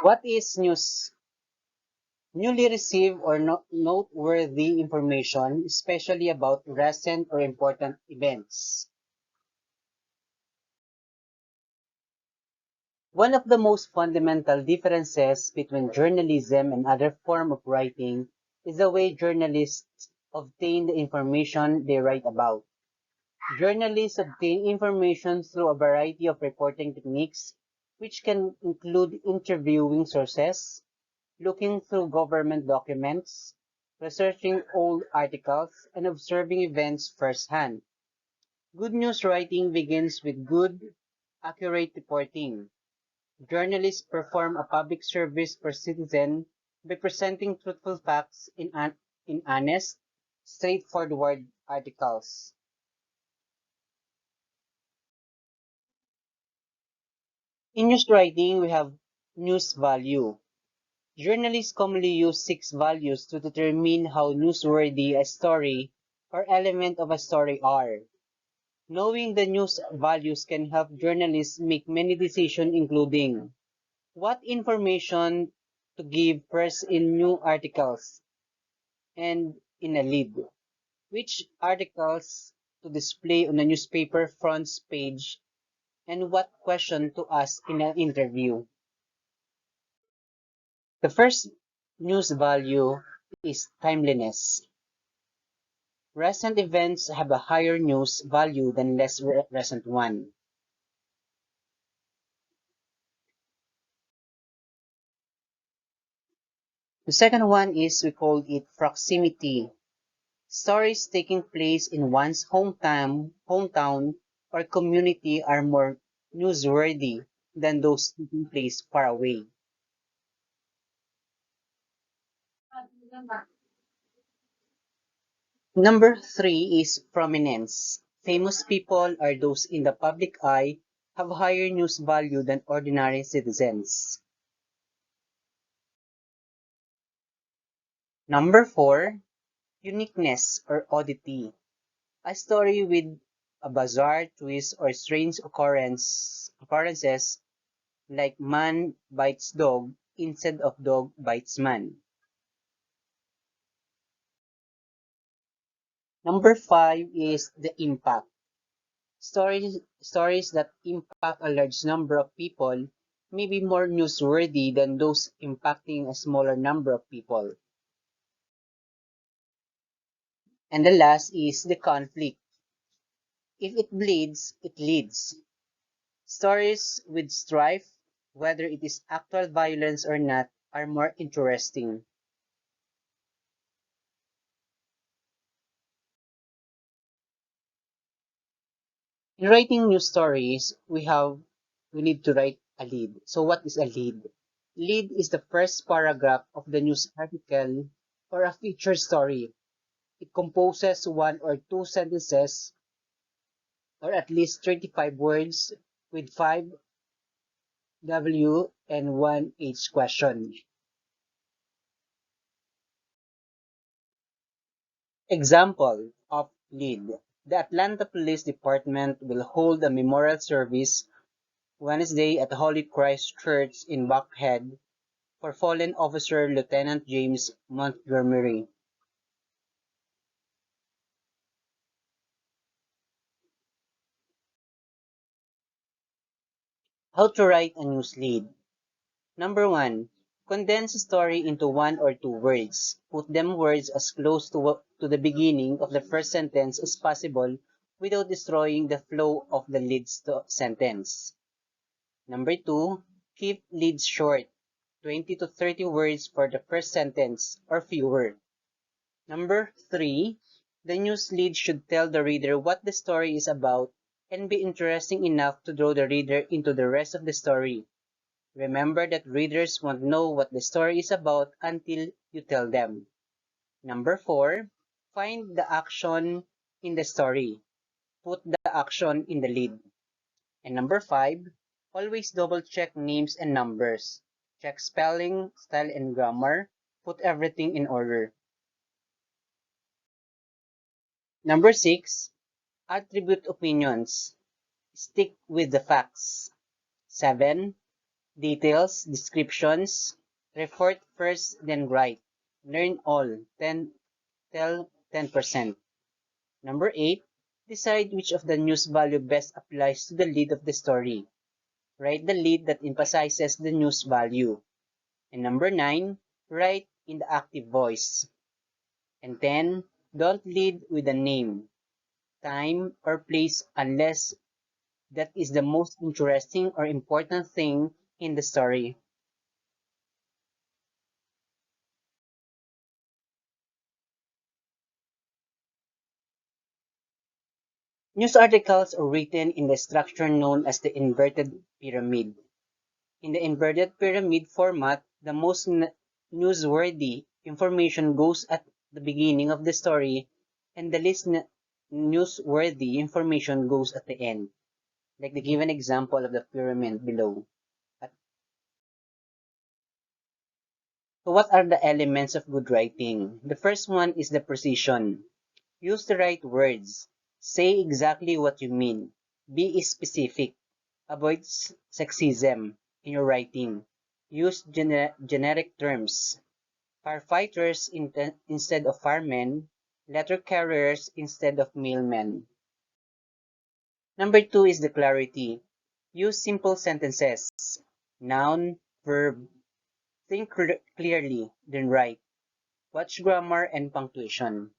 What is news? Newly received or noteworthy information, especially about recent or important events. One of the most fundamental differences between journalism and other forms of writing is the way journalists obtain the information they write about. Journalists obtain information through a variety of reporting techniques, which can include interviewing sources, looking through government documents, researching old articles, and observing events firsthand. Good news writing begins with good, accurate reporting. Journalists perform a public service for citizens by presenting truthful facts in honest, straightforward articles. In news writing, we have news value. Journalists commonly use six values to determine how newsworthy a story or element of a story are. Knowing the news values can help journalists make many decisions, including what information to give first in new articles and in a lead, which articles to display on a newspaper front page, and what question to ask in an interview. The first news value is timeliness. Recent events have a higher news value than less recent one. The second one is we call it proximity. Stories taking place in one's hometown or community are more newsworthy than those taking place far away. Number three is prominence. Famous people or those in the public eye have higher news value than ordinary citizens. Number four, uniqueness or oddity. A story with a bizarre twist or strange occurrences like man bites dog instead of dog bites man. Number five is the impact. Stories that impact a large number of people may be more newsworthy than those impacting a smaller number of people. And the last is the conflict. If it bleeds, it leads. Stories with strife, whether it is actual violence or not, are more interesting. In writing news stories, we need to write a lead. So what is a lead? Lead is the first paragraph of the news article or a feature story. It composes one or two sentences or at least 35 words with 5 W and 1 H question. Example of lead. The Atlanta Police Department will hold a memorial service Wednesday at Holy Christ Church in Buckhead for fallen officer Lieutenant James Montgomery. How to write a news lead. Number one, condense a story into one or two words. Put them words as close to the beginning of the first sentence as possible without destroying the flow of the lead sentence. Number two, keep leads short, 20 to 30 words for the first sentence or fewer. Number three, the news lead should tell the reader what the story is about and be interesting enough to draw the reader into the rest of the story. Remember that readers won't know what the story is about until you tell them. Number four, find the action in the story. Put the action in the lead. And number five, always double check names and numbers. Check spelling, style, and grammar. Put everything in order. Number six, attribute opinions. Stick with the facts. 7. Details, descriptions. Report first, then write. Learn all. Tell 10%. Number 8. Decide which of the news value best applies to the lead of the story. Write the lead that emphasizes the news value. And number 9. Write in the active voice. And 10. Don't lead with a name, time, or place unless that is the most interesting or important thing in the story. News articles are written in the structure known as the inverted pyramid. In the inverted pyramid format, the most newsworthy information goes at the beginning of the story, and the least newsworthy information goes at the end. Like the given example of the pyramid below. So what are the elements of good writing? The first one is the precision. Use the right words. Say exactly what you mean. Be specific. Avoid sexism in your writing. Use generic terms. Firefighters instead of firemen. Letter carriers instead of mailmen. Number 2 is the clarity. Use simple sentences. Noun, verb. Think clearly, then write. Watch grammar and punctuation.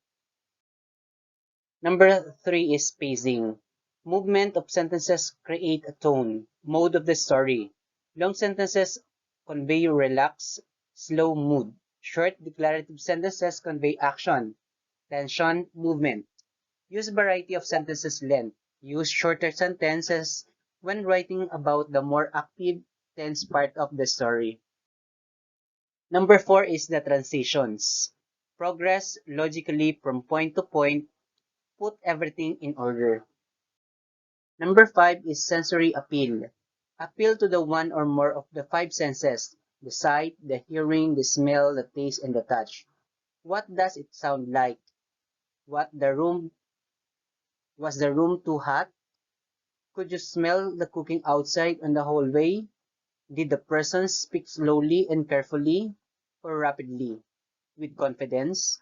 Number 3 is pacing. Movement of sentences create a tone, mode of the story. Long sentences convey relaxed, slow mood. Short declarative sentences convey action, tension, movement. Use variety of sentences length. Use shorter sentences when writing about the more active, tense part of the story. Number 4 is the transitions. Progress logically from point to point. Put everything in order. Number 5 is sensory appeal. Appeal to the one or more of the five senses, the sight, the hearing, the smell, the taste, and the touch. What does it sound like? What the room Was the room too hot? Could you smell the cooking outside on the hallway? Did the person speak slowly and carefully or rapidly? With confidence?